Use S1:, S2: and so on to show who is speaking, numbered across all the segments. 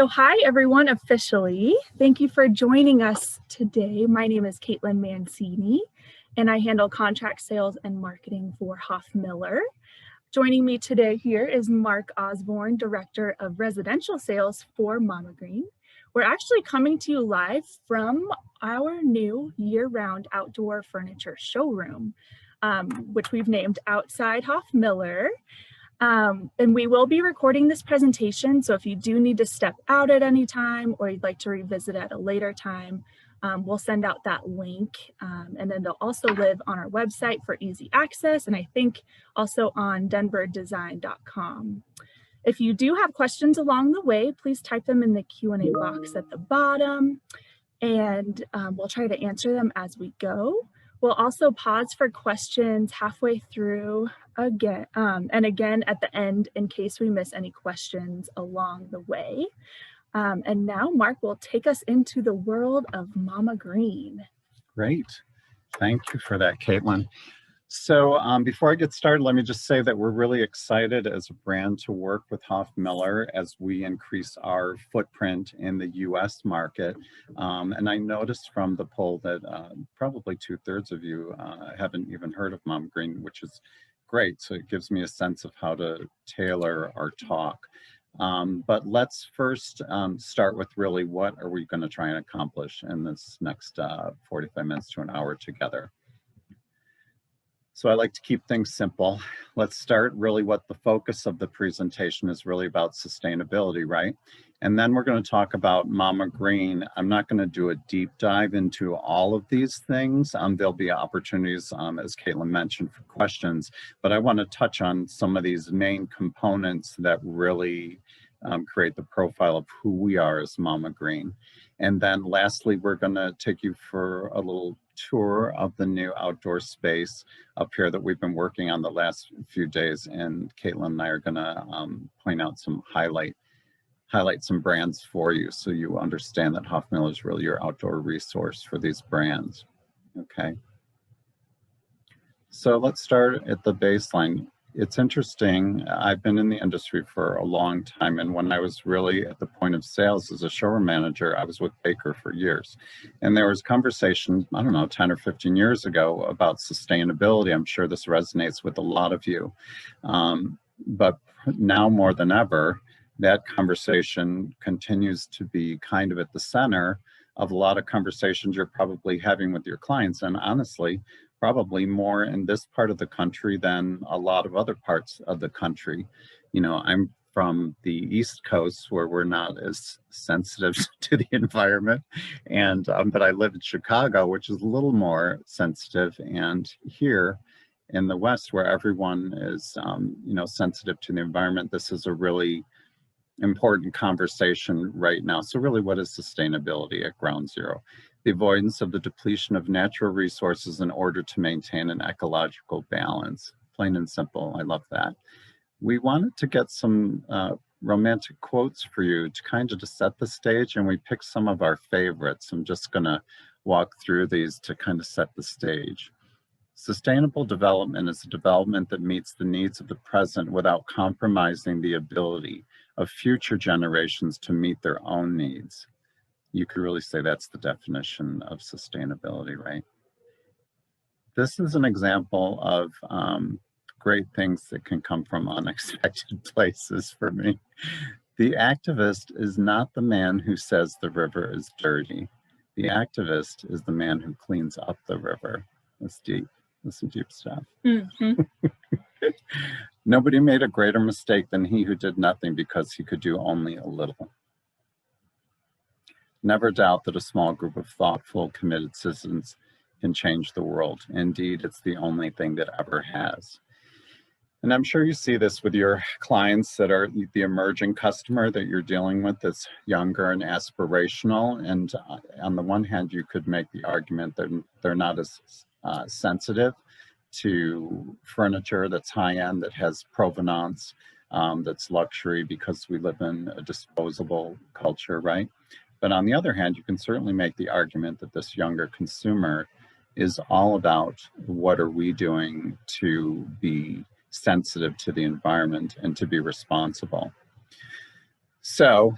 S1: So hi everyone, officially. Thank you for joining us today. My name is Caitlin Mancini and I handle contract sales and marketing for Hoff Miller. Joining me today here is Mark Osborne, Director of Residential Sales for MAMAGREEN. We're actually coming to you live from our new year-round outdoor furniture showroom, which we've named Outside Hoff Miller. And we will be recording this presentation, so if you do need to step out at any time or you'd like to revisit at a later time, we'll send out that link, and then they'll also live on our website for easy access, and I think also on denverdesign.com. If you do have questions along the way, please type them in the Q&A box at the bottom, and we'll try to answer them as we go. We'll also pause for questions halfway through again, and again at the end in case we miss any questions along the way. And now Mark will take us into the world of MAMAGREEN.
S2: Great. Thank you for that, Caitlin. So before I get started, let me just say that we're really excited as a brand to work with Hoff Miller as we increase our footprint in the US market. And I noticed from the poll that probably 2/3 of you haven't even heard of MAMAGREEN, which is great. So it gives me a sense of how to tailor our talk. But let's first start with really what are we going to try and accomplish in this next 45 minutes to an hour together. So I like to keep things simple. Let's start really what the focus of the presentation is really about: sustainability, right? And then we're going to talk about MAMAGREEN. I'm not going to do a deep dive into all of these things. There'll be opportunities, as Caitlin mentioned, for questions, but I want to touch on some of these main components that really create the profile of who we are as MAMAGREEN. And then lastly, we're going to take you for a little tour of the new outdoor space up here that we've been working on the last few days. And Caitlin and I are going to point out some highlight some brands for you so you understand that Hoff Miller is really your outdoor resource for these brands. Okay. So let's start at the baseline. It's interesting, I've been in the industry for a long time, and when I was really at the point of sales as a showroom manager, I was with Baker for years. And there was conversation, I don't know, 10 or 15 years ago about sustainability. I'm sure this resonates with a lot of you. But now more than ever, that conversation continues to be kind of at the center of a lot of conversations you're probably having with your clients. And honestly, probably more in this part of the country than a lot of other parts of the country. You know, I'm from the East Coast where we're not as sensitive to the environment, and but I live in Chicago, which is a little more sensitive, and here in the West where everyone is you know, sensitive to the environment, this is a really important conversation right now. So really, what is sustainability at ground zero? The avoidance of the depletion of natural resources in order to maintain an ecological balance. Plain and simple. I love that. We wanted to get some romantic quotes for you to kind of to set the stage, and we picked some of our favorites. I'm just going to walk through these to kind of set the stage. Sustainable development is a development that meets the needs of the present without compromising the ability of future generations to meet their own needs. You could really say that's the definition of sustainability, right? This is an example of great things that can come from unexpected places for me. The activist is not the man who says the river is dirty. The activist is the man who cleans up the river. That's deep. That's some deep stuff. Mm-hmm. Nobody made a greater mistake than he who did nothing because he could do only a little. Never doubt that a small group of thoughtful, committed citizens can change the world. Indeed, it's the only thing that ever has. And I'm sure you see this with your clients that are the emerging customer that you're dealing with that's younger and aspirational. And on the one hand, you could make the argument that they're not as sensitive to furniture that's high-end, that has provenance, that's luxury, because we live in a disposable culture, right? But on the other hand, you can certainly make the argument that this younger consumer is all about what are we doing to be sensitive to the environment and to be responsible. So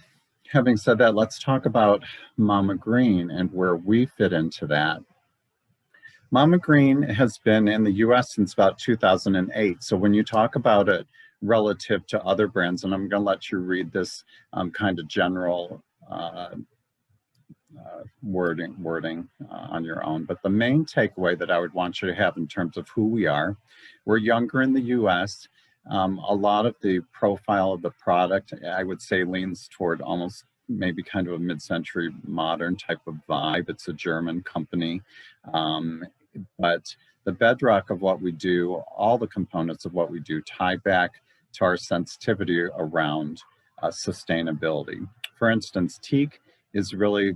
S2: having said that, let's talk about MAMAGREEN and where we fit into that. MAMAGREEN has been in the US since about 2008. So when you talk about it relative to other brands, and I'm going to let you read this kind of general wording on your own. But the main takeaway that I would want you to have in terms of who we are, we're younger in the US. A lot of the profile of the product, I would say, leans toward almost maybe kind of a mid-century modern type of vibe. It's a German company. But the bedrock of what we do, all the components of what we do, tie back to our sensitivity around sustainability. For instance, teak is really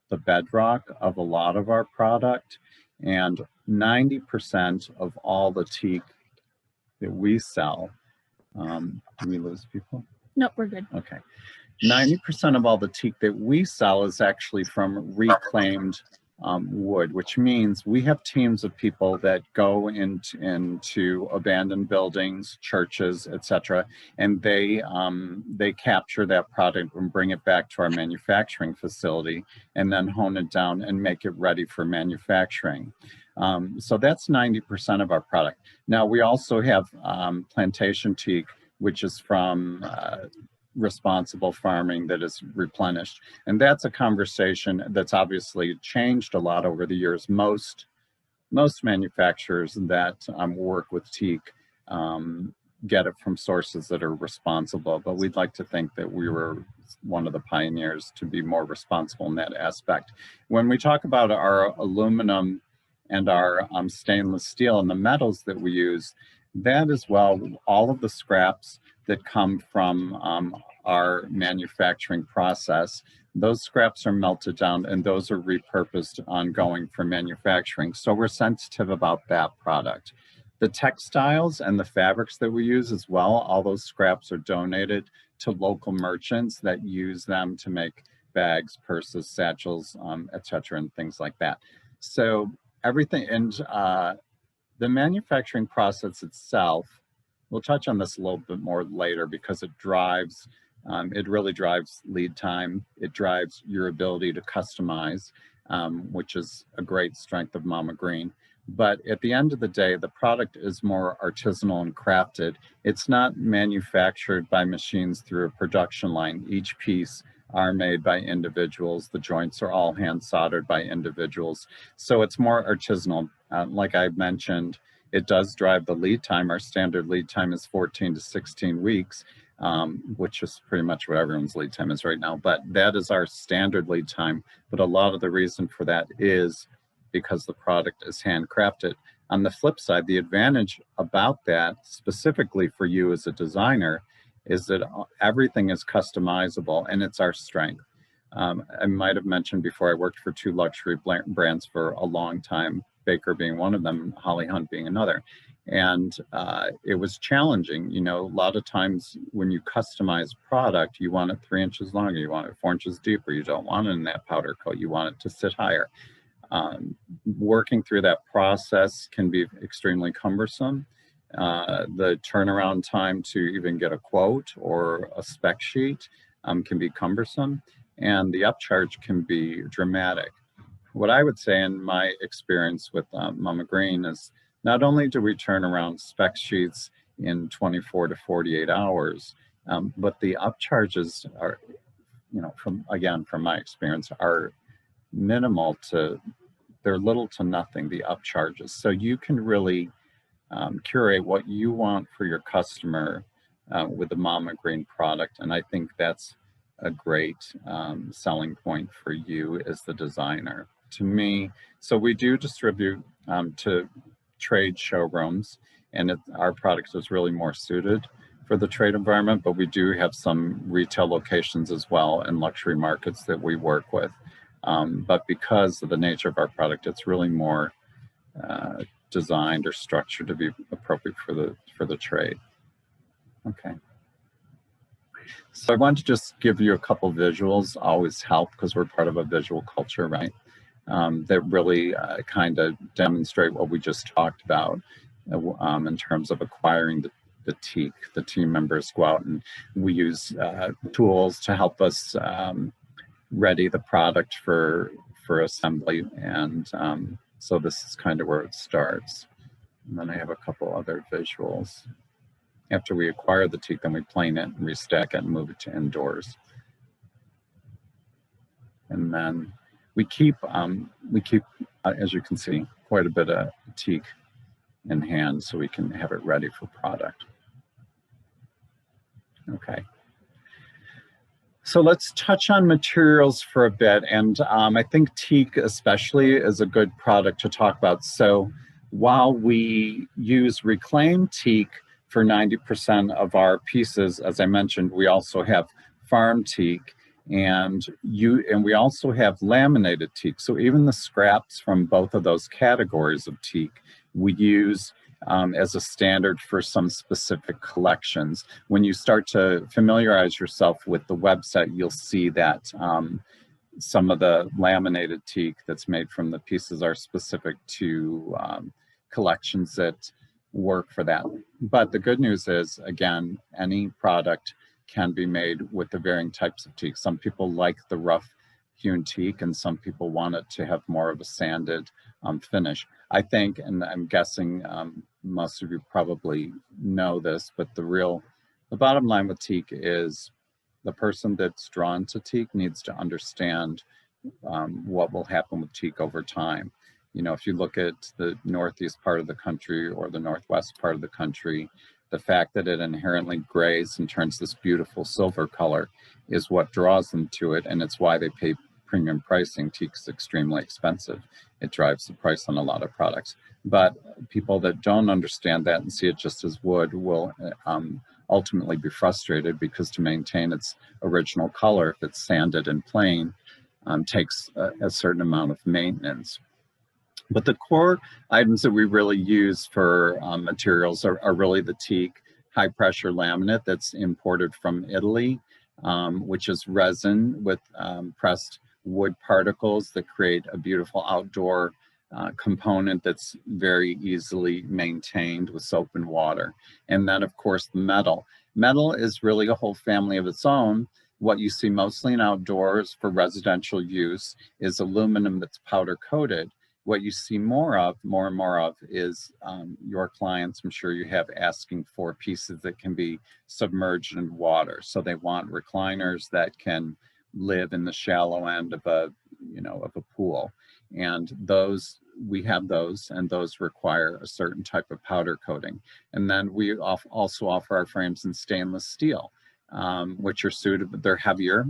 S2: the bedrock of a lot of our product, and 90% of all the teak that we sell, did we lose people?
S1: Nope, we're good.
S2: Okay. 90% of all the teak that we sell is actually from reclaimed wood, which means we have teams of people that go into abandoned buildings, churches, etc., and they capture that product and bring it back to our manufacturing facility and then hone it down and make it ready for manufacturing. So that's 90% of our product. Now we also have plantation teak, which is from responsible farming that is replenished. And that's a conversation that's obviously changed a lot over the years. Most manufacturers that work with teak get it from sources that are responsible, but we'd like to think that we were one of the pioneers to be more responsible in that aspect. When we talk about our aluminum and our stainless steel and the metals that we use, that as well, all of the scraps that come from our manufacturing process, those scraps are melted down and those are repurposed ongoing for manufacturing. So we're sensitive about that product. The textiles and the fabrics that we use as well, all those scraps are donated to local merchants that use them to make bags, purses, satchels, etc., and things like that. So everything, and the manufacturing process itself, we'll touch on this a little bit more later because it drives, it really drives lead time. It drives your ability to customize, which is a great strength of MAMAGREEN. But at the end of the day, the product is more artisanal and crafted. It's not manufactured by machines through a production line. Each piece are made by individuals. The joints are all hand soldered by individuals. So it's more artisanal. Like I mentioned, it does drive the lead time. Our standard lead time is 14 to 16 weeks, which is pretty much what everyone's lead time is right now. But that is our standard lead time. But a lot of the reason for that is because the product is handcrafted. On the flip side, the advantage about that, specifically for you as a designer, is that everything is customizable, and it's our strength. I might have mentioned before, I worked for 2 luxury brands for a long time, Baker being one of them, Holly Hunt being another. And it was challenging. You know, a lot of times when you customize product, you want it 3 inches longer, you want it 4 inches deeper, you don't want it in that powder coat, you want it to sit higher. Working through that process can be extremely cumbersome. The turnaround time to even get a quote or a spec sheet can be cumbersome, and the upcharge can be dramatic. What I would say in my experience with MAMAGREEN is not only do we turn around spec sheets in 24 to 48 hours, but the upcharges are, you know, from my experience, are minimal to, they're little to nothing, the upcharges. So you can really curate what you want for your customer with the MAMAGREEN product. And I think that's a great selling point for you as the designer. To me, so we do distribute to trade showrooms, and our product is really more suited for the trade environment, but we do have some retail locations as well and luxury markets that we work with. But because of the nature of our product, it's really more designed or structured to be appropriate for the trade. Okay. So I want to just give you a couple visuals, always help because we're part of a visual culture, right? That really kind of demonstrate what we just talked about in terms of acquiring the teak. The team members go out and we use tools to help us ready the product for assembly. And so this is kind of where it starts. And then I have a couple other visuals. After we acquire the teak, then we plane it and restack it and move it to indoors. And then we keep, as you can see, quite a bit of teak in hand so we can have it ready for product. Okay. So let's touch on materials for a bit. And I think teak especially is a good product to talk about. So while we use reclaimed teak for 90% of our pieces, as I mentioned, we also have farm teak and we also have laminated teak. So even the scraps from both of those categories of teak, we use as a standard for some specific collections. When you start to familiarize yourself with the website, you'll see that some of the laminated teak that's made from the pieces are specific to collections that work for that. But the good news is, again, any product can be made with the varying types of teak. Some people like the rough hewn teak and some people want it to have more of a sanded finish. I think, and I'm guessing most of you probably know this, but the bottom line with teak is the person that's drawn to teak needs to understand what will happen with teak over time. You know, if you look at the northeast part of the country or the northwest part of the country, the fact that it inherently grays and turns this beautiful silver color is what draws them to it, and it's why they pay premium pricing. Teak's extremely expensive. It drives the price on a lot of products. But people that don't understand that and see it just as wood will ultimately be frustrated, because to maintain its original color, if it's sanded and plain, takes a certain amount of maintenance. But the core items that we really use for materials are really the teak high pressure laminate that's imported from Italy, which is resin with pressed wood particles that create a beautiful outdoor component that's very easily maintained with soap and water. And then of course the metal. Metal is really a whole family of its own. What you see mostly in outdoors for residential use is aluminum that's powder coated. What you see more and more of is your clients, I'm sure you have, asking for pieces that can be submerged in water. So they want recliners that can live in the shallow end of a pool. And those, we have those, and those require a certain type of powder coating. And then we also offer our frames in stainless steel, which are suitable, they're heavier.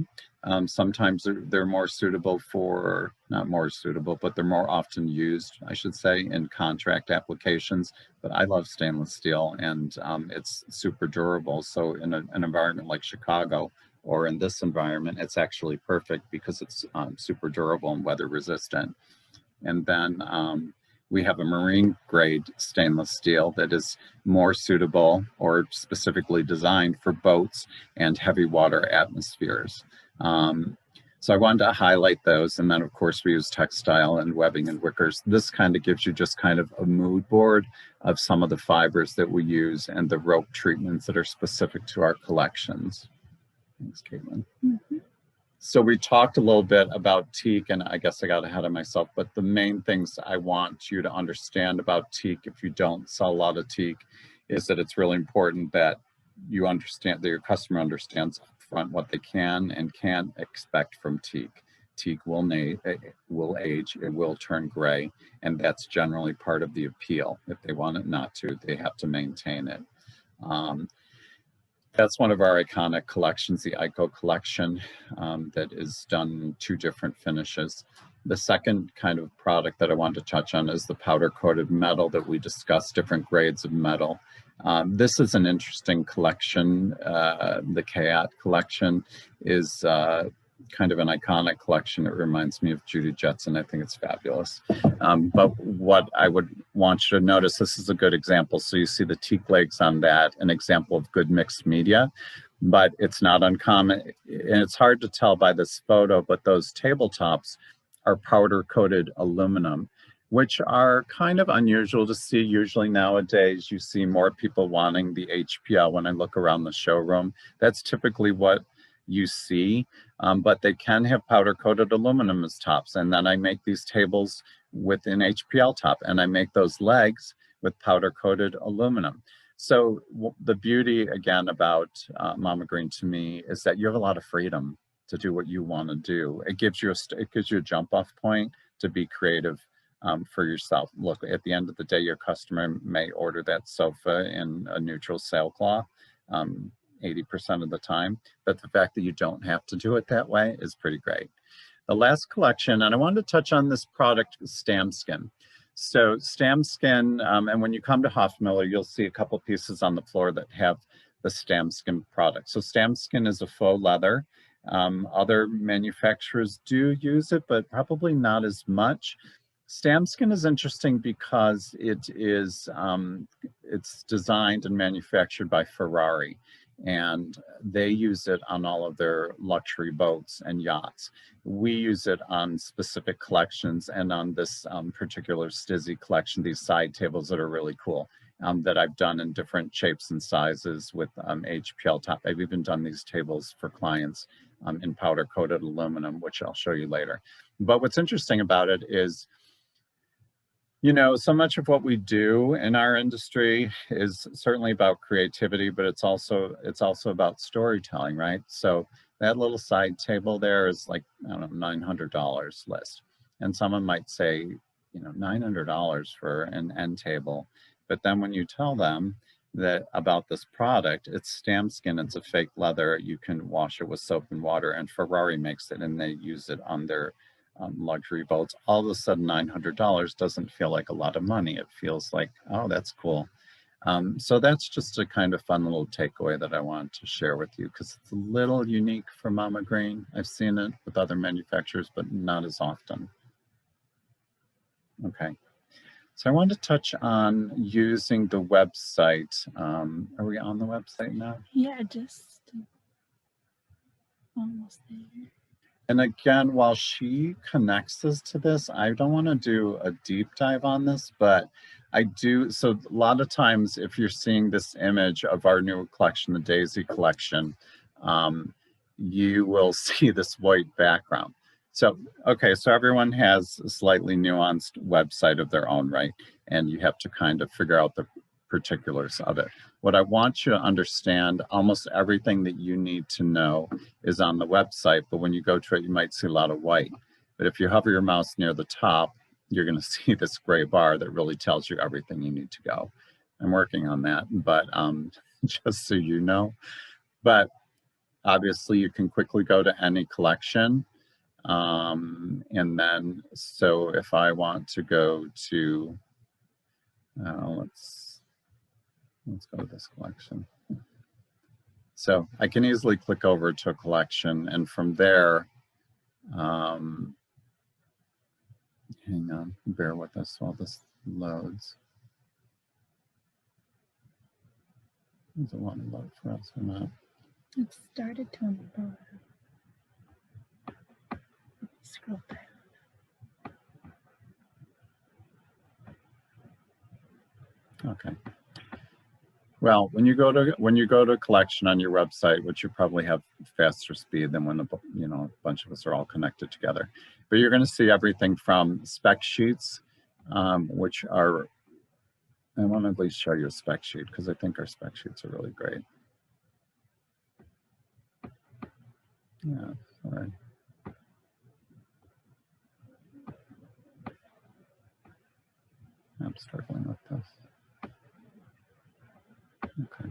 S2: Sometimes they're more suitable for, not more suitable, but they're more often used, I should say, in contract applications. But I love stainless steel, and it's super durable. So in an environment like Chicago, or in this environment, it's actually perfect because it's super durable and weather resistant. And then we have a marine grade stainless steel that is more suitable or specifically designed for boats and heavy water atmospheres. So I wanted to highlight those. And then of course we use textile and webbing and wickers. This kind of gives you just kind of a mood board of some of the fibers that we use and the rope treatments that are specific to our collections. Thanks, Caitlin. Mm-hmm. So we talked a little bit about teak, and I guess I got ahead of myself, but the main things I want you to understand about teak, if you don't sell a lot of teak, is that it's really important that you understand, that your customer understands upfront what they can and can't expect from teak. Teak will age, it will turn gray, and that's generally part of the appeal. If they want it not to, they have to maintain it. That's one of our iconic collections, the ICO collection, that is done in 2 different finishes. The second kind of product that I want to touch on is the powder coated metal that we discussed, different grades of metal. This is an interesting collection. The Kayat collection is kind of an iconic collection. It reminds me of Judy Jetson. I think it's fabulous. But what I would want you to notice, this is a good example. So you see the teak legs on that, an example of good mixed media, but it's not uncommon. And it's hard to tell by this photo, but those tabletops are powder coated aluminum. which are kind of unusual to see. Usually nowadays, you see more people wanting the HPL when I look around the showroom. That's typically what you see, but they can have powder-coated aluminum as tops. And then I make these tables with an HPL top, and I make those legs with powder-coated aluminum. So the beauty, again, about Mama Green to me is that you have a lot of freedom to do what you want to do. It gives you a jump-off point to be creative for yourself. Look, at the end of the day, your customer may order that sofa in a neutral sailcloth 80% of the time, but the fact that you don't have to do it that way is pretty great. The last collection, and I wanted to touch on this product, Stam Skin. So Stam Skin, and when you come to Hoff Miller, you'll see a couple pieces on the floor that have the Stam Skin product. So Stam Skin is a faux leather. Other manufacturers do use it, but probably not as much. Stam Skin is interesting because it's designed and manufactured by Ferrari, and they use it on all of their luxury boats and yachts. We use it on specific collections, and on this particular Stizzy collection, these side tables that are really cool, that I've done in different shapes and sizes with HPL top. I've even done these tables for clients in powder-coated aluminum, which I'll show you later. But what's interesting about it is, you know, so much of what we do in our industry is certainly about creativity, but it's also about storytelling, right? So that little side table there is like, I don't know, $900 list. And someone might say, you know, $900 for an end table. But then when you tell them that about this product, it's Stam Skin, it's a fake leather, you can wash it with soap and water, and Ferrari makes it and they use it on their luxury boats, all of a sudden $900 doesn't feel like a lot of money. It feels like, oh, that's cool. So that's just a kind of fun little takeaway that I wanted to share with you, because it's a little unique for Mama Green. I've seen it with other manufacturers, but not as often. Okay, so I wanted to touch on using the website. Are we on the website now?
S1: Yeah, just almost there.
S2: And again, while she connects us to this, I don't want to do a deep dive on this, but I do. So a lot of times, if you're seeing this image of our new collection, the Daisy collection, you will see this white background. So, okay, so everyone has a slightly nuanced website of their own, right? And you have to kind of figure out the particulars of it. What I want you to understand, almost everything that you need to know is on the website, but when you go to it, you might see a lot of white. But if you hover your mouse near the top, you're going to see this gray bar that really tells you everything you need to go. I'm working on that, but just so you know. But obviously, you can quickly go to any collection. And then, so if I want to go to, let's go to this collection. So I can easily click over to a collection, and from there, hang on, bear with us while this loads. Does it want to load for us or not?
S1: It started to on the bottom. Scroll down.
S2: Okay. Well, when you go to collection on your website, which you probably have faster speed than when a bunch of us are all connected together, but you're going to see everything from spec sheets, which are, I want to at least show you a spec sheet because I think our spec sheets are really great. Yeah, sorry. I'm struggling with this. Okay.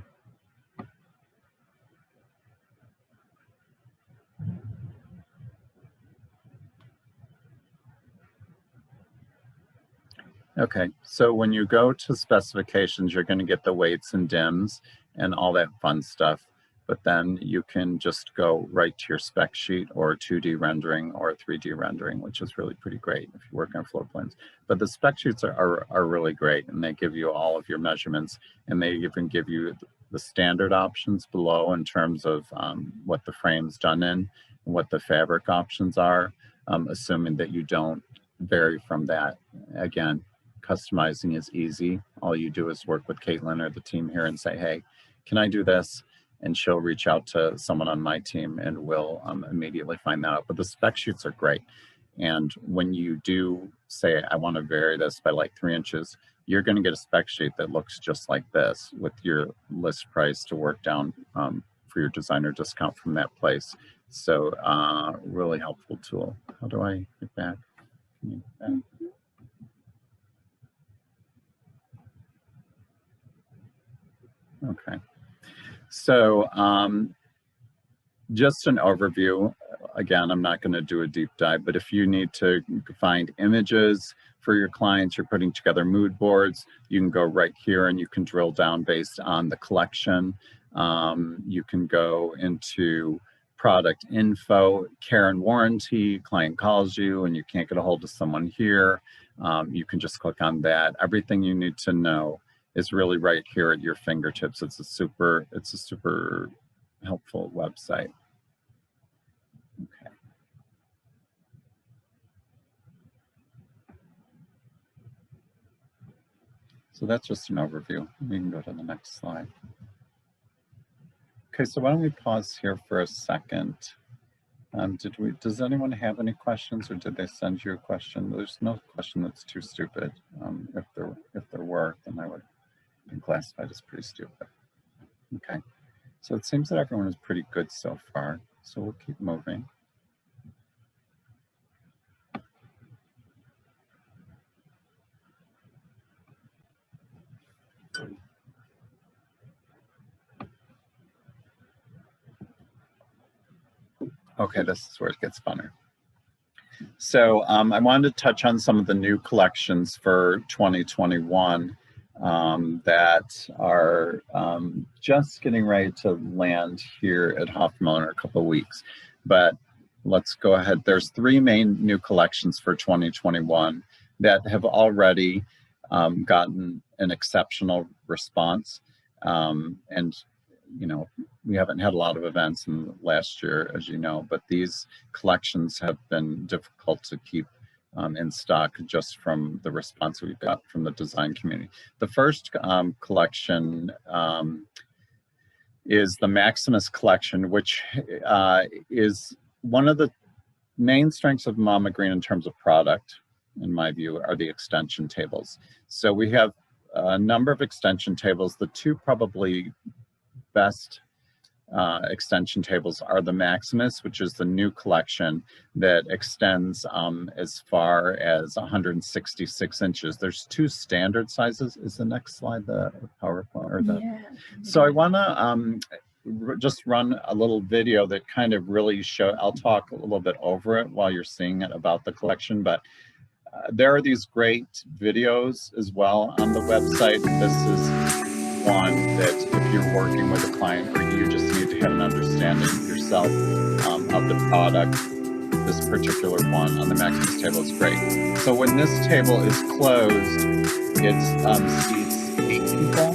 S2: Okay, so when you go to specifications, you're going to get the weights and dims and all that fun stuff. But then you can just go right to your spec sheet or 2D rendering or 3D rendering, which is really pretty great if you work on floor plans. But the spec sheets are really great, and they give you all of your measurements, and they even give you the standard options below in terms of what the frame's done in and what the fabric options are, assuming that you don't vary from that. Again, customizing is easy. All you do is work with Caitlin or the team here and say, hey, can I do this? And she'll reach out to someone on my team and we'll immediately find that out. But the spec sheets are great. And when you do say, I want to vary this by like 3 inches, you're going to get a spec sheet that looks just like this with your list price to work down for your designer discount from that place. So really helpful tool. How do I get back? Can you get back? Okay. So just an overview. Again, I'm not going to do a deep dive, but if you need to find images for your clients, you're putting together mood boards, you can go right here and you can drill down based on the collection. You can go into product info, care and warranty, client calls you and you can't get a hold of someone here. You can just click on that. Everything you need to know is really right here at your fingertips. It's a super helpful website. Okay. So that's just an overview. We can go to the next slide. Okay, so why don't we pause here for a second? Does anyone have any questions, or did they send you a question? There's no question that's too stupid. If there were, then I would be classified as pretty stupid. Okay, so it seems that everyone is pretty good so far. So we'll keep moving. Okay, this is where it gets funner. So I wanted to touch on some of the new collections for 2021 that are just getting ready to land here at Hoff Miller in a couple of weeks. But let's go ahead. There's 3 main new collections for 2021 that have already gotten an exceptional response. And you know, we haven't had a lot of events in last year, as you know, but these collections have been difficult to keep in stock just from the response we've got from the design community. The first collection is the Maximus collection, which is one of the main strengths of MAMAGREEN in terms of product, in my view, are the extension tables. So we have a number of extension tables. The 2 probably best extension tables are the Maximus, which is the new collection that extends as far as 166 inches. There's 2 standard sizes. Is the next slide the PowerPoint or the? Yeah. So I want to just run a little video that kind of really I'll talk a little bit over it while you're seeing it about the collection, but there are these great videos as well on the website. This is one that if you're working with a client or you just need to have an understanding yourself of the product, this particular one on the Maximus table is great. So when this table is closed, it seats 8 people,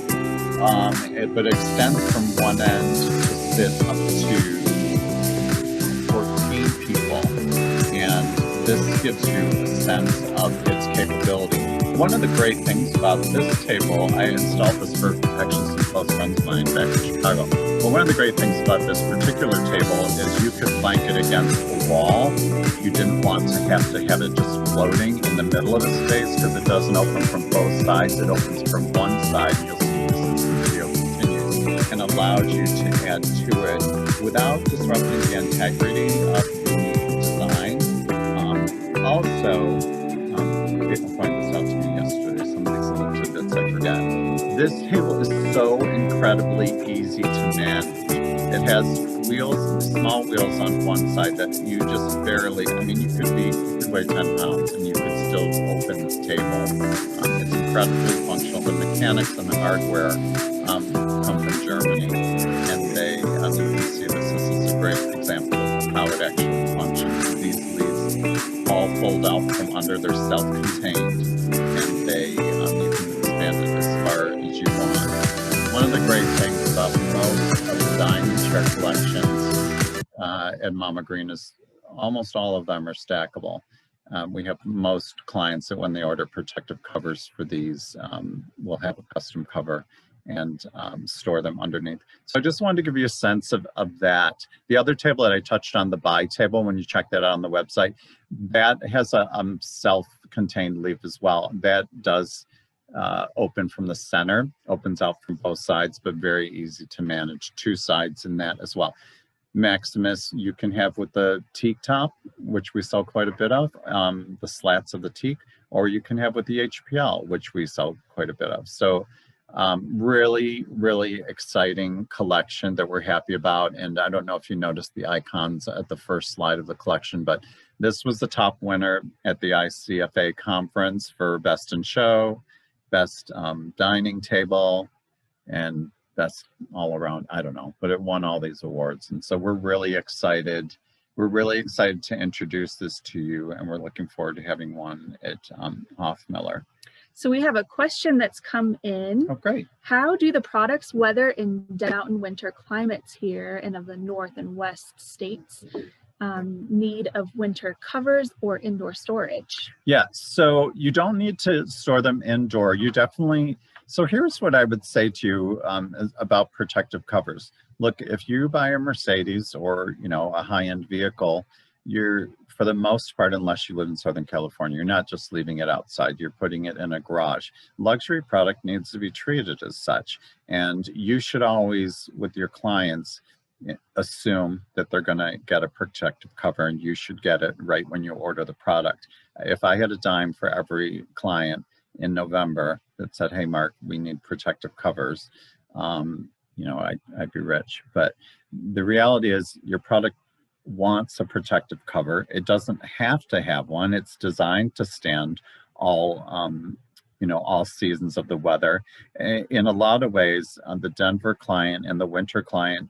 S2: but extends from one end to sit up to 14 people. And this gives you a sense of its capability. One of the great things about this table, I installed this for actually some close friends of mine back in Chicago. But one of the great things about this particular table is you could plank it against the wall. You didn't want to have it just floating in the middle of the space because it doesn't open from both sides. It opens from one side. You'll see this as the video continues, and allows you to add to it without disrupting the integrity of the design. Also, people pointed this out to me yesterday, some of these little tidbits I forgot. This table is so incredibly easy to manage. It has wheels, small wheels on one side that you just barely, I mean, you could weigh 10 pounds and you could still open this table. It's incredibly functional. The mechanics and the hardware come from Germany, and they, as you can see, this is a great example of how it actually functions. These leaves all fold out from under, they're self-contained, and you can expand it as far as you want. One of the great things about most of the diamond chair collections at MAMAGREEN is almost all of them are stackable. We have most clients that when they order protective covers for these, will have a custom cover and store them underneath. So I just wanted to give you a sense of that. The other table that I touched on, the buy table, when you check that out on the website, that has a self-contained leaf as well. That does open from the center, opens out from both sides, but very easy to manage. 2 sides in that as well. Maximus you can have with the teak top, which we sell quite a bit of, the slats of the teak, or you can have with the HPL, which we sell quite a bit of. So really, really exciting collection that we're happy about. And I don't know if you noticed the icons at the first slide of the collection, but this was the top winner at the ICFA conference for Best in Show, Best Dining Table, and best all around, I don't know, but it won all these awards. And so we're really excited. We're really excited to introduce this to you, and we're looking forward to having one at Hoff Miller.
S1: So we have a question that's come in.
S2: Oh, great.
S1: How do the products weather in dead and winter climates here and of the North and West states need of winter covers or indoor storage?
S2: Yeah, so you don't need to store them indoor. You definitely, so here's what I would say to you about protective covers. Look, if you buy a Mercedes or, you know, a high-end vehicle, you're, for the most part, unless you live in Southern California, you're not just leaving it outside, you're putting it in a garage. Luxury product needs to be treated as such. And you should always, with your clients, assume that they're going to get a protective cover, and you should get it right when you order the product. If I had a dime for every client in November that said, hey, Mark, we need protective covers, you know, I'd be rich. But the reality is your product wants a protective cover. It doesn't have to have one. It's designed to stand all, you know, all seasons of the weather. In a lot of ways, the Denver client and the winter client,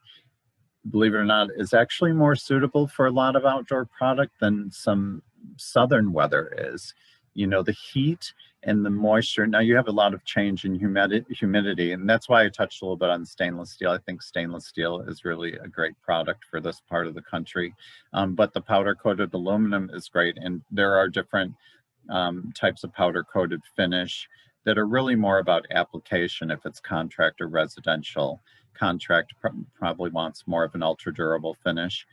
S2: believe it or not, is actually more suitable for a lot of outdoor product than some southern weather is. You know, the heat and the moisture. Now you have a lot of change in humidity, and that's why I touched a little bit on stainless steel. I think stainless steel is really a great product for this part of the country. But the powder coated aluminum is great, and there are different types of powder coated finish that are really more about application. If it's contract or residential, contract probably wants more of an ultra durable finish.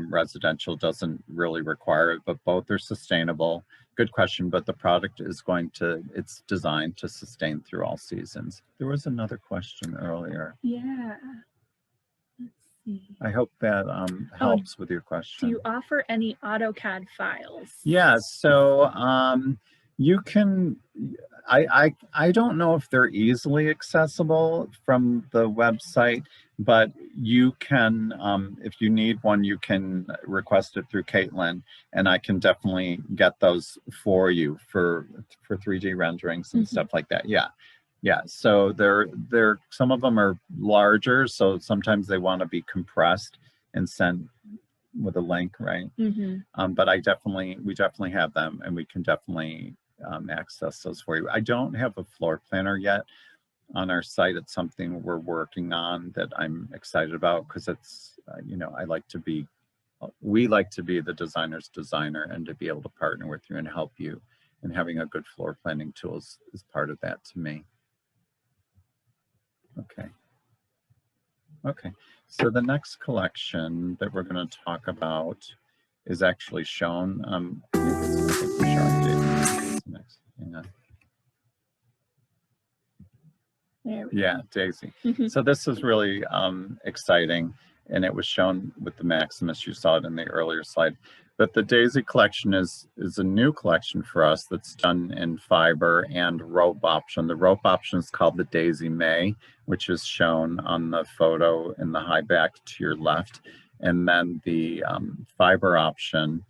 S2: Residential doesn't really require it, but both are sustainable. Good question, but the product is it's designed to sustain through all seasons. There was another question earlier.
S1: Yeah. Let's see.
S2: I hope that helps with your question.
S1: Do you offer any AutoCAD files?
S2: Yeah, so you can, I don't know if they're easily accessible from the website, but you can, if you need one, you can request it through Caitlin, and I can definitely get those for you for 3D renderings and stuff like that. Yeah. Yeah, so they're some of them are larger, so sometimes they want to be compressed and sent with a link, right? But we definitely have them, and we can definitely access those for you. I don't have a floor planner yet on our site. It's something we're working on that I'm excited about, because it's, you know, we like to be the designer's designer, and to be able to partner with you and help you, and having a good floor planning tools is part of that to me. Okay, so the next collection that we're going to talk about is actually shown. I think we're showing Daisy next. Hang on. Yeah, Daisy. So this is really exciting, and it was shown with the Maximus. You saw it in the earlier slide. But the Daisy collection is a new collection for us that's done in fiber and rope option. The rope option is called the Daisy May, which is shown on the photo in the high back to your left. And then the fiber option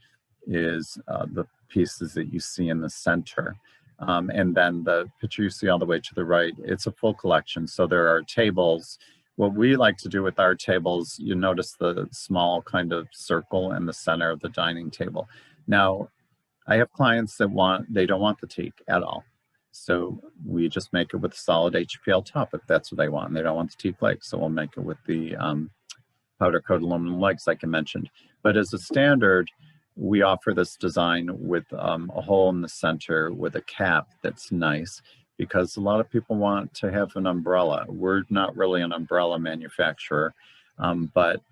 S2: is the pieces that you see in the center. And then the picture you see all the way to the right, it's a full collection. So there are tables. What we like to do with our tables, you notice the small kind of circle in the center of the dining table. Now, I have clients that they don't want the teak at all. So we just make it with solid HPL top if that's what they want. And they don't want the teak legs, so we'll make it with the powder coated aluminum legs like I mentioned. But as a standard, we offer this design with a hole in the center with a cap that's nice, because a lot of people want to have an umbrella. We're not really an umbrella manufacturer, but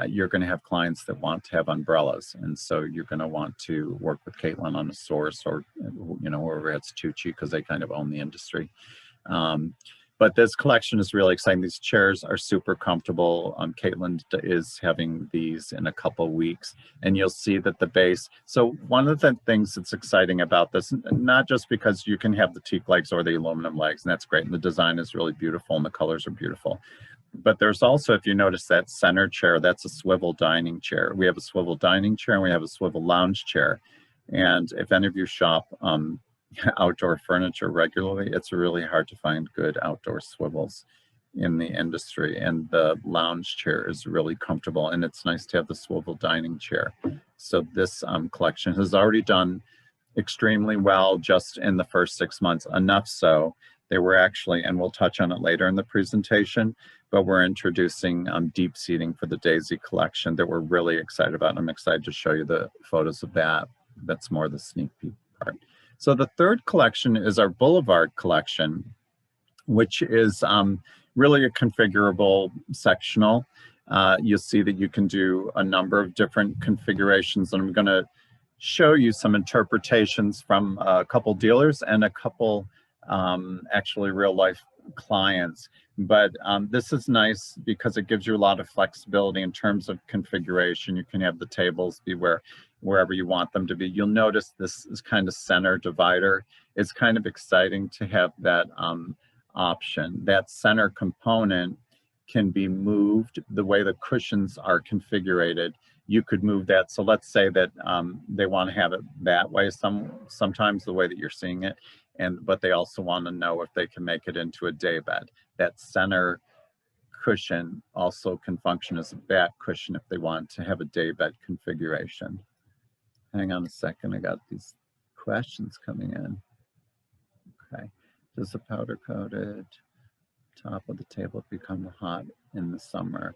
S2: you're going to have clients that want to have umbrellas, and so you're going to want to work with Caitlin on a source, or whoever it's Tucci, because they kind of own the industry. But this collection is really exciting. These chairs are super comfortable. Caitlin is having these in a couple weeks, and you'll see that the base. So one of the things that's exciting about this, not just because you can have the teak legs or the aluminum legs, and that's great, and the design is really beautiful and the colors are beautiful. But there's also, if you notice, that center chair, that's a swivel dining chair. We have a swivel dining chair and we have a swivel lounge chair. And if any of you shop outdoor furniture regularly, it's really hard to find good outdoor swivels in the industry, and the lounge chair is really comfortable, and it's nice to have the swivel dining chair. So this collection has already done extremely well just in the first 6 months, enough so they were actually, and we'll touch on it later in the presentation, but we're introducing deep seating for the Daisy collection that we're really excited about. I'm excited to show you the photos of that. That's more the sneak peek part. So the third collection is our Boulevard collection, which is really a configurable sectional. You'll see that you can do a number of different configurations, and I'm going to show you some interpretations from a couple dealers and a couple actually real life clients. But this is nice because it gives you a lot of flexibility in terms of configuration. You can have the tables be wherever you want them to be. You'll notice this is kind of center divider. It's kind of exciting to have that option. That center component can be moved the way the cushions are configured. You could move that. So let's say that they want to have it that way, sometimes the way that you're seeing it, but they also want to know if they can make it into a day bed. That center cushion also can function as a back cushion if they want to have a day bed configuration. Hang on a second, I got these questions coming in. Okay, does the powder coated top of the table become hot in the summer?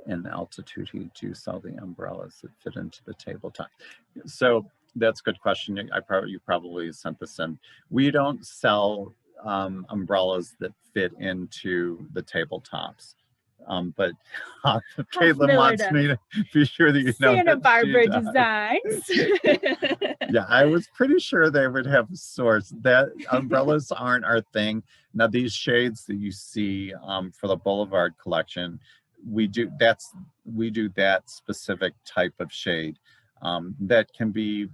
S2: In altitude heat, do you sell the umbrellas that fit into the tabletop? So that's a good question. You probably sent this in. We don't sell umbrellas that fit into the tabletops. But Caitlin wants me to be sure that you know
S1: Santa Barbara Designs.
S2: Yeah, I was pretty sure they would have a source. That umbrellas aren't our thing. Now these shades that you see for the Boulevard collection, we do that specific type of shade that can be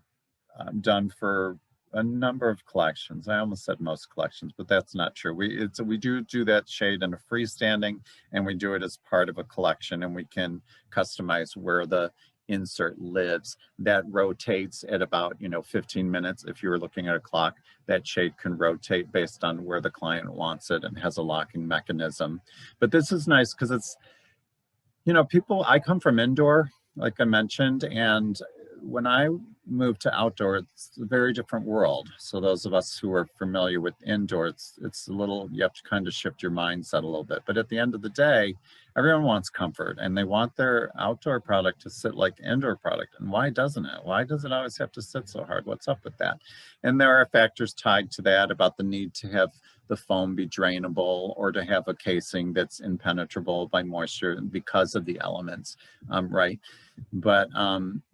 S2: done for a number of collections. I almost said most collections, but that's not true. We do that shade in a freestanding, and we do it as part of a collection, and we can customize where the insert lives. That rotates at about 15 minutes. If you were looking at a clock, that shade can rotate based on where the client wants it and has a locking mechanism. But this is nice because it's, I come from indoor, like I mentioned, and when I moved to outdoor, it's a very different world. So those of us who are familiar with indoor, it's a little, you have to kind of shift your mindset a little bit. But at the end of the day, everyone wants comfort, and they want their outdoor product to sit like indoor product. And why doesn't it? Why does it always have to sit so hard? What's up with that? And there are factors tied to that about the need to have the foam be drainable, or to have a casing that's impenetrable by moisture because of the elements, right? But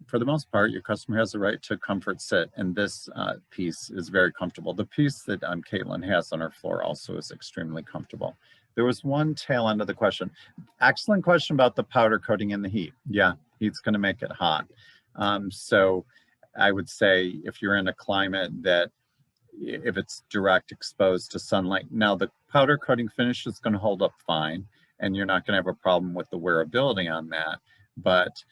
S2: for the most part, your customer has the right to comfort sit, and this piece is very comfortable. The piece that Caitlin has on her floor also is extremely comfortable. There was one tail end of the question. Excellent question about the powder coating in the heat. Yeah, heat's going to make it hot. So I would say if you're in a climate that, if it's direct exposed to sunlight, now the powder coating finish is going to hold up fine, and you're not going to have a problem with the wearability on that. But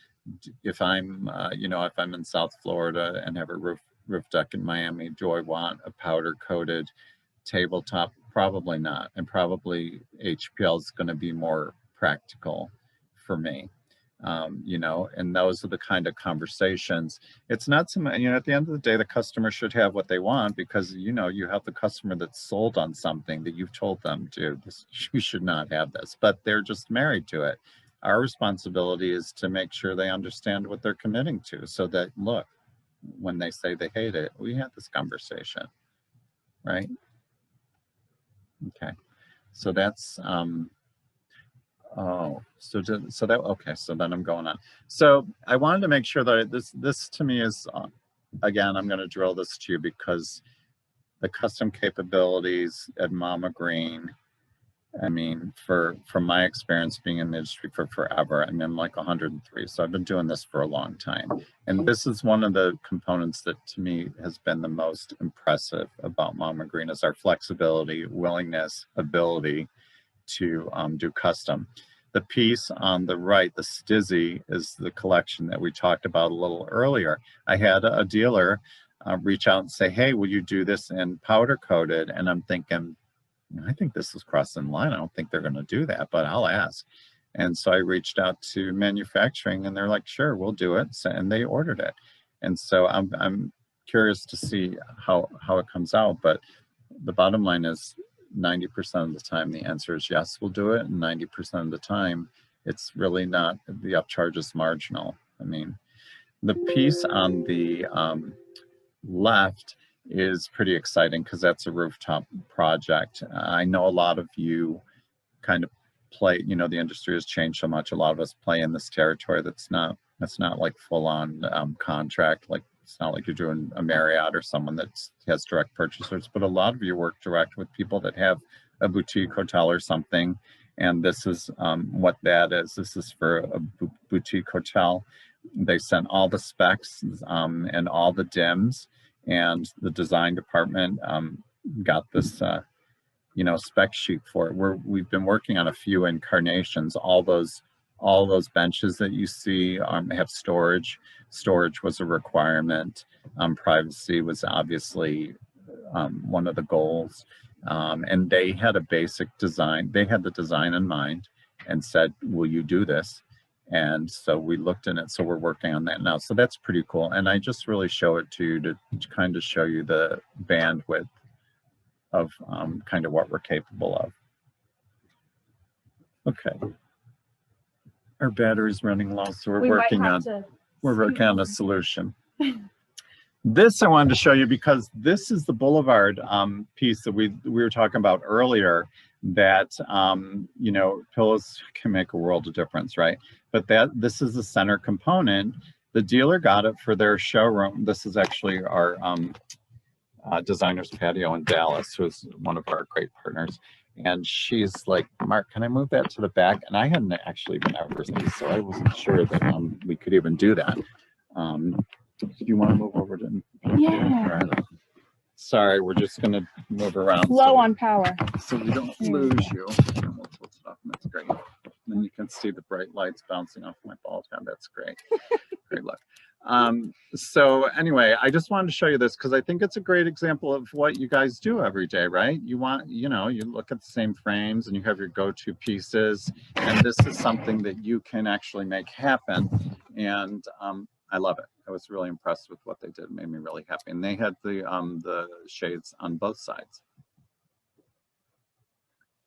S2: if I'm, if I'm in South Florida and have a roof deck in Miami, do I want a powder coated tabletop? Probably not. And probably HPL is going to be more practical for me. And those are the kind of conversations. It's not so much, at the end of the day, the customer should have what they want, because, you have the customer that's sold on something that you've told them, dude, you should not have this, but they're just married to it. Our responsibility is to make sure they understand what they're committing to, so that, look, when they say they hate it. We had this conversation, right? Okay, so that's okay, so then I'm going on. So I wanted to make sure that this to me is, again, I'm going to drill this to you because the custom capabilities at MAMAGREEN, I mean, from my experience being in the industry for forever, I mean, I'm like 103, so I've been doing this for a long time. And this is one of the components that to me has been the most impressive about MAMAGREEN is our flexibility, willingness, ability to do custom. The piece on the right, the Stizzy, is the collection that we talked about a little earlier. I had a dealer reach out and say, hey, will you do this in powder coated? And I'm thinking, I think this is crossing the line. I don't think they're going to do that, but I'll ask. And so I reached out to manufacturing and they're like, sure, we'll do it. So, and they ordered it. And so I'm curious to see how it comes out. But the bottom line is 90% of the time, the answer is yes, we'll do it. And 90% of the time, it's really not, the upcharge is marginal. I mean, the piece on the left is pretty exciting because that's a rooftop project. I know a lot of you kind of play, you know, the industry has changed so much. A lot of us play in this territory that's not like full on contract. Like it's not like you're doing a Marriott or someone that has direct purchasers, but a lot of you work direct with people that have a boutique hotel or something. And this is what that is. This is for a boutique hotel. They sent all the specs and all the DIMs, and the design department got this spec sheet for it. We've been working on a few incarnations. All those benches that you see have storage. Storage was a requirement. Privacy was obviously one of the goals. And they had a basic design. They had the design in mind and said, will you do this? And so we looked in it. So we're working on that now. So that's pretty cool. And I just really show it to you to kind of show you the bandwidth of kind of what we're capable of. Okay. Our battery's running low, so we're working on a solution. This I wanted to show you because this is the Boulevard piece that we were talking about earlier, that pillows can make a world of difference, right? But this is the center component. The dealer got it for their showroom. This is actually our designer's patio in Dallas, who's one of our great partners. And she's like, Mark, can I move that to the back? And I hadn't actually even ever seen, so I wasn't sure that we could even do that. Do you want to move over to?
S1: Yeah.
S2: Sorry, we're just going to move around.
S1: Low on power.
S2: So we don't lose you. And we'll tilt it up, and that's great. And then you can see the bright lights bouncing off my ball gown. That's great. Great look. So anyway, I just wanted to show you this because I think it's a great example of what you guys do every day, right? You look at the same frames and you have your go-to pieces, and this is something that you can actually make happen. And I love it. I was really impressed with what they did. It made me really happy. And they had the shades on both sides.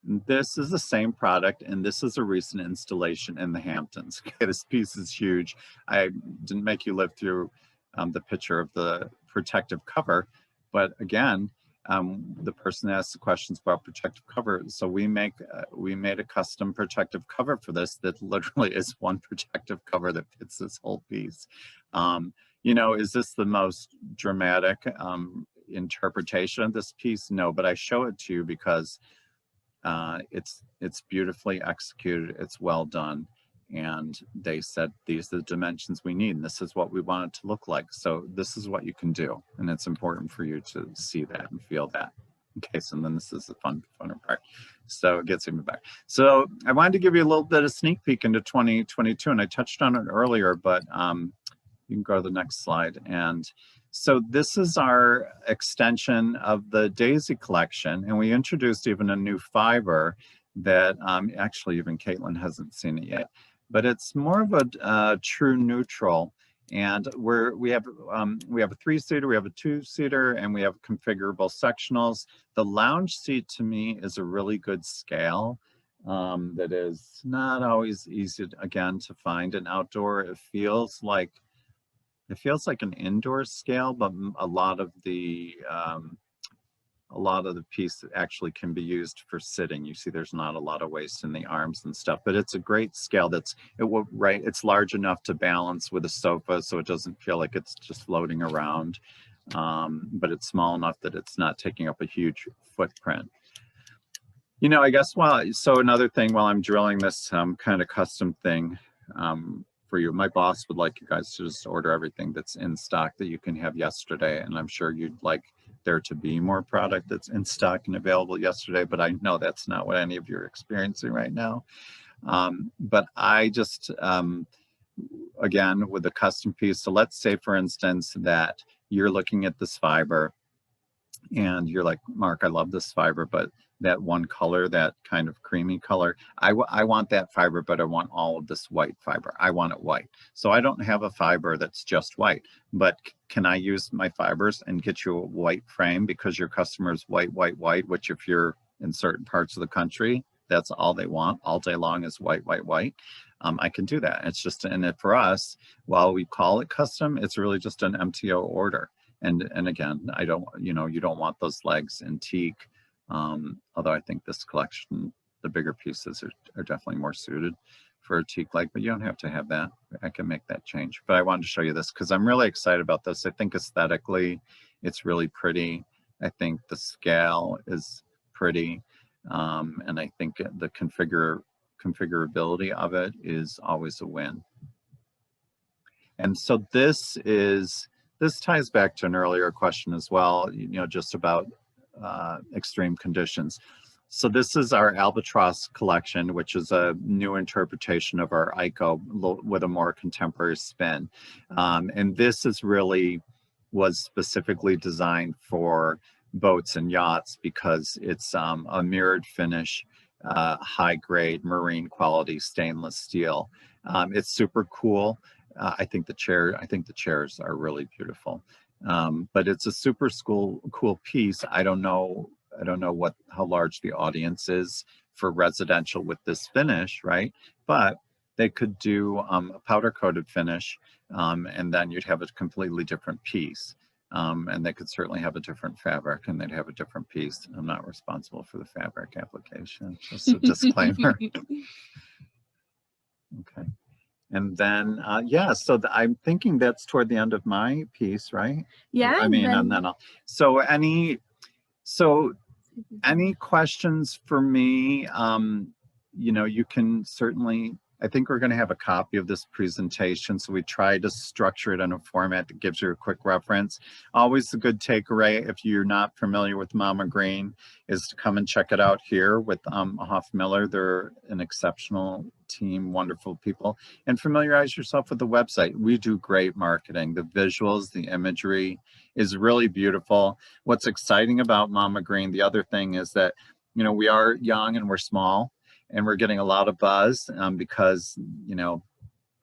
S2: This is the same product, and this is a recent installation in the Hamptons. Okay, this piece is huge. I didn't make you live through the picture of the protective cover, but again, the person asked the questions about protective cover. So we made a custom protective cover for this that literally is one protective cover that fits this whole piece. Is this the most dramatic interpretation of this piece? No, but I show it to you because it's beautifully executed, it's well done, and they said these are the dimensions we need and this is what we want it to look like. So this is what you can do, and it's important for you to see that and feel that. Okay, so then this is the funner part. So it gets me back. So I wanted to give you a little bit of sneak peek into 2022, and I touched on it earlier, but you can go to the next slide. And so this is our extension of the Daisy collection, and we introduced even a new fiber that actually even Caitlin hasn't seen it yet, but it's more of a true neutral. And we have a 3-seater, we have a 2-seater, and we have configurable sectionals. The lounge seat to me is a really good scale that is not always easy, again, to find an outdoor. It feels like it feels like an indoor scale, but a lot of the piece actually can be used for sitting. You see there's not a lot of waste in the arms and stuff, but it's a great scale. It's large enough to balance with a sofa, so it doesn't feel like it's just floating around, but it's small enough that it's not taking up a huge footprint. You know, I guess so another thing, while I'm drilling this kind of custom thing for you, my boss would like you guys to just order everything that's in stock that you can have yesterday, and I'm sure you'd like there to be more product that's in stock and available yesterday, but I know that's not what any of you are experiencing right now. But I just, again, with the custom piece, so let's say, for instance, that you're looking at this fiber and you're like, Mark, I love this fiber, but that one color, that kind of creamy color, I want that fiber, but I want all of this white fiber. I want it white. So I don't have a fiber that's just white, but can I use my fibers and get you a white frame because your customer's white, white, white, which if you're in certain parts of the country, that's all they want all day long is white, white, white. I can do that. It's just, and for us, while we call it custom, it's really just an MTO order. And again, I don't, you know, you don't want those legs in teak. Although I think this collection, the bigger pieces are definitely more suited for a teak leg, but you don't have to have that. I can make that change. But I wanted to show you this because I'm really excited about this. I think aesthetically, it's really pretty. I think the scale is pretty. And I think the configurability of it is always a win. And so this ties back to an earlier question as well, you know, just about extreme conditions. So this is our Albatross collection, which is a new interpretation of our Ico with a more contemporary spin. And this was specifically designed for boats and yachts because it's a mirrored finish, high grade marine quality stainless steel. It's super cool. I think the chairs are really beautiful. But it's a super cool piece. I don't know how large the audience is for residential with this finish, right? But they could do a powder coated finish, and then you'd have a completely different piece. And they could certainly have a different fabric and they'd have a different piece. I'm not responsible for the fabric application, just a disclaimer. Okay. And then, yeah, so I'm thinking that's toward the end of my piece, right?
S1: Yeah.
S2: I mean, and then any questions for me? You know, you can certainly, I think we're going to have a copy of this presentation. So we try to structure it in a format that gives you a quick reference. Always a good takeaway, if you're not familiar with Mama Green, is to come and check it out here with Hoff Miller. They're an exceptional team, wonderful people, and familiarize yourself with the website. We do great marketing. The visuals, the imagery is really beautiful. What's exciting about Mama Green, the other thing is that, you know, we are young and we're small, and we're getting a lot of buzz because, you know,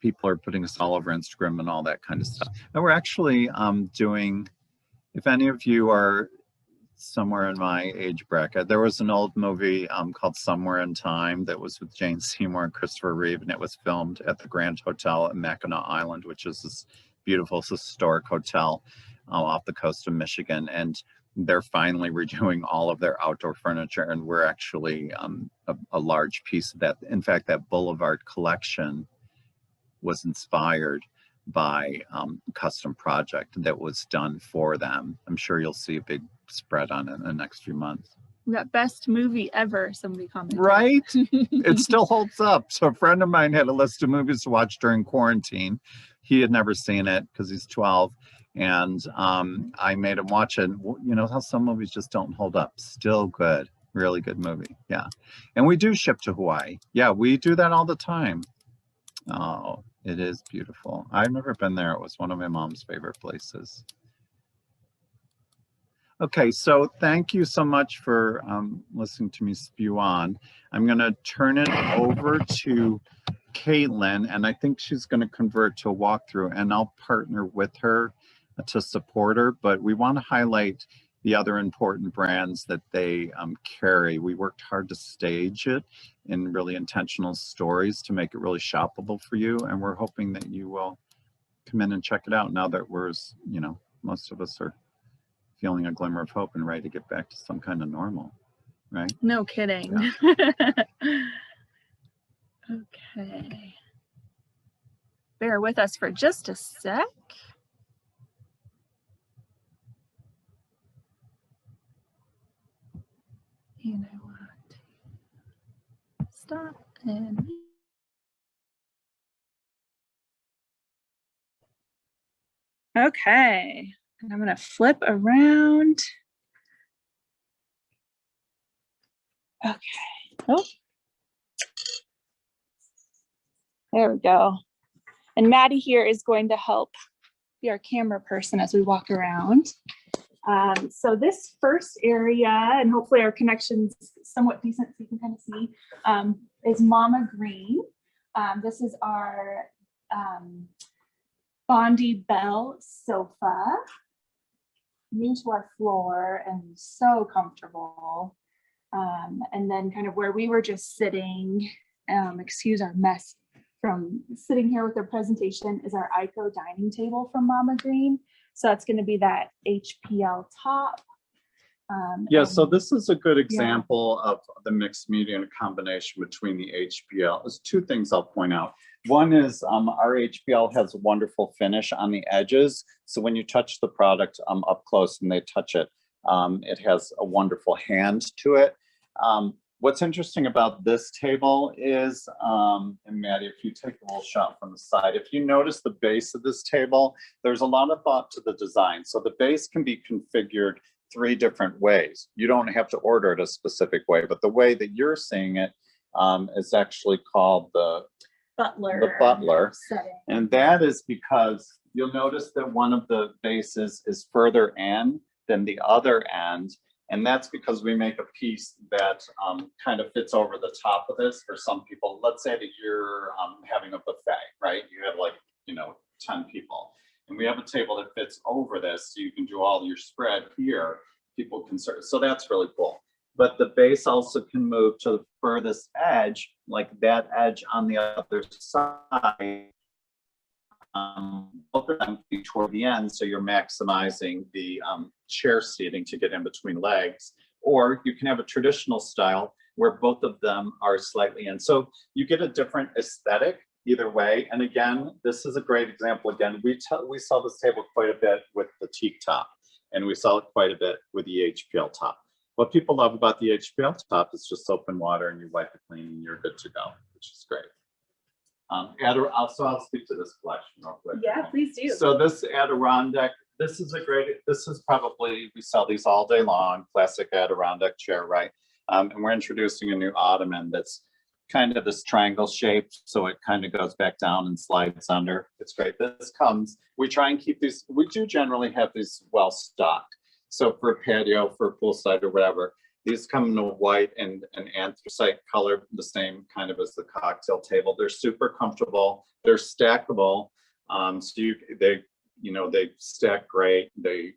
S2: people are putting us all over Instagram and all that kind of stuff. And we're actually doing, if any of you are somewhere in my age bracket, there was an old movie called Somewhere in Time that was with Jane Seymour and Christopher Reeve, and it was filmed at the Grand Hotel at Mackinac Island, which is this beautiful historic hotel off the coast of Michigan. And they're finally redoing all of their outdoor furniture, and we're actually a large piece of that. In fact, that Boulevard collection was inspired by a custom project that was done for them. I'm sure you'll see a big spread on it in the next few months.
S1: We got best movie ever, somebody commented.
S2: Right? It still holds up. So a friend of mine had a list of movies to watch during quarantine. He had never seen it because he's 12. And I made him watch it. You know how some movies just don't hold up. Still good. Really good movie. Yeah. And we do ship to Hawaii. Yeah, we do that all the time. Oh, it is beautiful. I've never been there. It was one of my mom's favorite places. Okay, so thank you so much for listening to me spew on. I'm going to turn it over to Caitlin, and I think she's going to convert to a walkthrough, and I'll partner with her to support her. But we want to highlight the other important brands that they carry. We worked hard to stage it in really intentional stories to make it really shoppable for you, and we're hoping that you will come in and check it out now that we're, you know, most of us are feeling a glimmer of hope and ready to get back to some kind of normal, right?
S1: No kidding.
S2: Yeah.
S1: Okay. Bear with us for just a sec. And I want to stop and okay. And I'm going to flip around. Okay. Oh. There we go. And Maddie here is going to help be our camera person as we walk around. So this first area, and hopefully our connection's somewhat decent so you can kind of see, is Mama Green. This is our Bondi Bell sofa, new to our floor and so comfortable. And then kind of where we were just sitting, excuse our mess from sitting here with our presentation, is our ICO dining table from Mama Green. So that's going to be that HPL top.
S2: Yeah, so this is a good example of the mixed media combination between the HPL. There's two things I'll point out. One is our HPL has a wonderful finish on the edges. So when you touch the product up close and they touch it, it has a wonderful hand to it. What's interesting about this table is, and Maddie, if you take a little shot from the side, if you notice the base of this table, there's a lot of thought to the design. So the base can be configured 3 different ways. You don't have to order it a specific way, but the way that you're seeing it is actually called the butler setting. And that is because you'll notice that one of the bases is further in than the other end. And that's because we make a piece that kind of fits over the top of this for some people. Let's say that you're having a buffet, right? You have like, 10 people. And we have a table that fits over this, so you can do all your spread here. People can serve. So that's really cool. But the base also can move to the furthest edge, like that edge on the other side. Both of them can be toward the end, so you're maximizing the chair seating to get in between legs. Or you can have a traditional style where both of them are slightly in. So you get a different aesthetic either way. And again, this is a great example. Again, we saw this table quite a bit with the teak top, and we saw it quite a bit with the HPL top. What people love about the HPL top is just soap and water, and you wipe it clean and you're good to go, which is great. I'll speak to this collection real quick.
S1: Yeah, please do.
S2: So this Adirondack, this is probably, we sell these all day long, classic Adirondack chair, right? And we're introducing a new ottoman that's kind of this triangle shape, so it kind of goes back down and slides under. It's great. We try and keep these, we do generally have these well stocked. So for a patio, for a poolside or whatever, these come in a white and an anthracite color, the same kind of as the cocktail table. They're super comfortable. They're stackable. So they stack great. They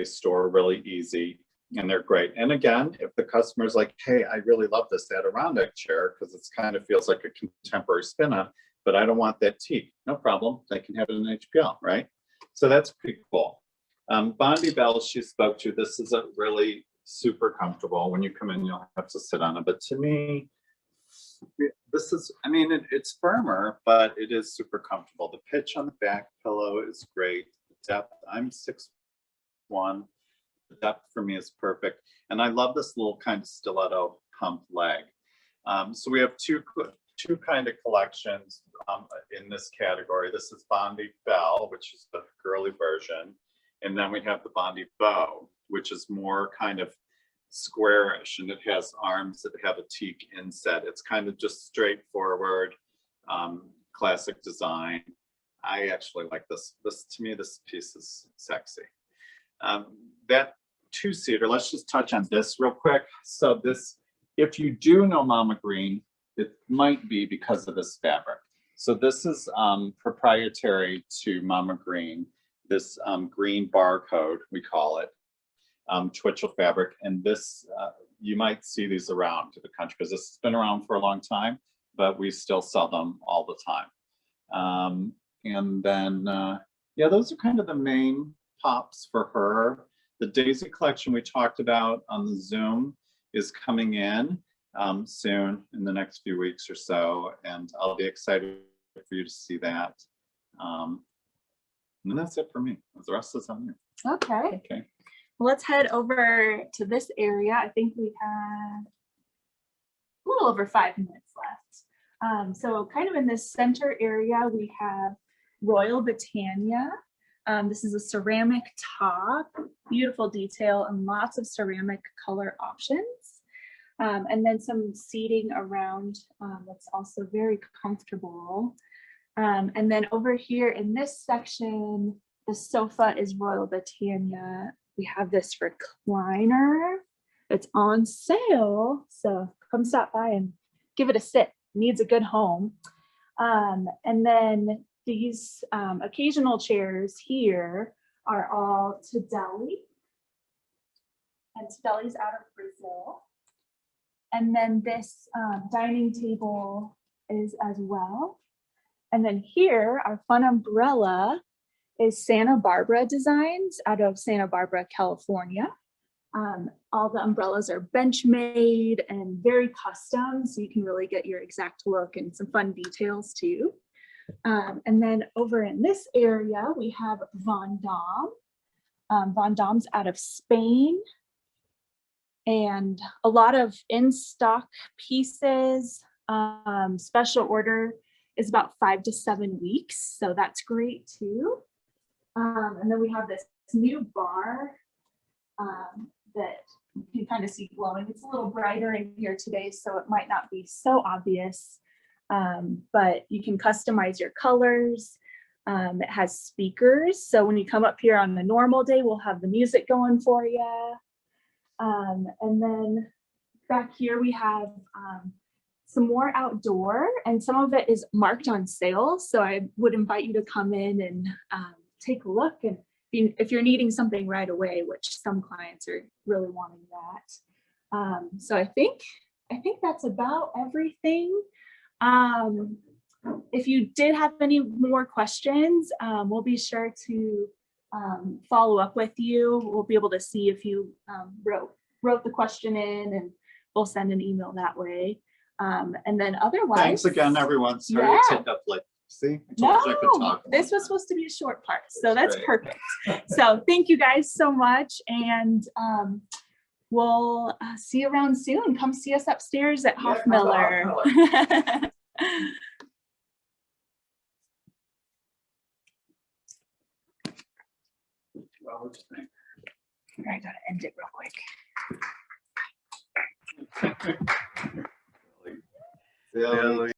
S2: store really easy, and they're great. And again, if the customer's like, hey, I really love this Adirondack chair because it kind of feels like a contemporary spin on, but I don't want that teak, no problem. They can have it in HPL, right? So that's pretty cool. Bondi Bell, she spoke to, this is a really super comfortable. When you come in, you'll have to sit on it. But to me, this is, it's firmer, but it is super comfortable. The pitch on the back pillow is great. The depth, I'm 6'1". The depth for me is perfect. And I love this little kind of stiletto pump leg. So we have two kind of collections in this category. This is Bondi Bell, which is the girly version. And then we have the Bondi Bow, which is more kind of squarish, and it has arms that have a teak inset. It's kind of just straightforward, classic design. I actually like this. To me, this piece is sexy. That 2-seater, let's just touch on this real quick. So this, if you do know Mama Green, it might be because of this fabric. So this is proprietary to Mama Green, this green barcode, we call it, Twitchell fabric. And this, you might see these around the country because this has been around for a long time, but we still sell them all the time. And then, yeah, those are kind of the main pops for her. The Daisy collection we talked about on the Zoom is coming in soon in the next few weeks or so. And I'll be excited for you to see that. And that's it for me. The rest is on you.
S1: Okay.
S2: Okay.
S1: Well, let's head over to this area. I think we have a little over 5 minutes left. So kind of in this center area, we have Royal Britannia. This is a ceramic top, beautiful detail and lots of ceramic color options. And then some seating around that's also very comfortable. And then over here in this section, the sofa is Royal Britannia. We have this recliner. It's on sale, so come stop by and give it a sit. It needs a good home. And then these occasional chairs here are all Tedeli. And Tedeli's out of Brazil. And then this dining table is as well. And then here, our fun umbrella is Santa Barbara Designs out of Santa Barbara, California. All the umbrellas are bench made and very custom, so you can really get your exact look and some fun details too. And then over in this area, we have Von Dom. Von Dom's out of Spain. And a lot of in-stock pieces. Special order is about 5 to 7 weeks, so that's great too. And then we have this new bar that you can kind of see glowing. It's a little brighter in here today, so it might not be so obvious, but you can customize your colors. It has speakers, so when you come up here on the normal day, we'll have the music going for you. And then back here we have some more outdoor, and some of it is marked on sale. So I would invite you to come in and take a look, and if you're needing something right away, which some clients are really wanting that. So I think that's about everything. If you did have any more questions, we'll be sure to follow up with you. We'll be able to see if you wrote the question in, and we'll send an email that way. And then otherwise,
S2: thanks again, everyone. Sorry to take up, like, see, I told you I could talk.
S1: This was supposed to be a short part, so that's perfect. So thank you guys so much, and we'll see you around soon. Come see us upstairs at Hoff Miller. I gotta end it real quick.
S2: Really?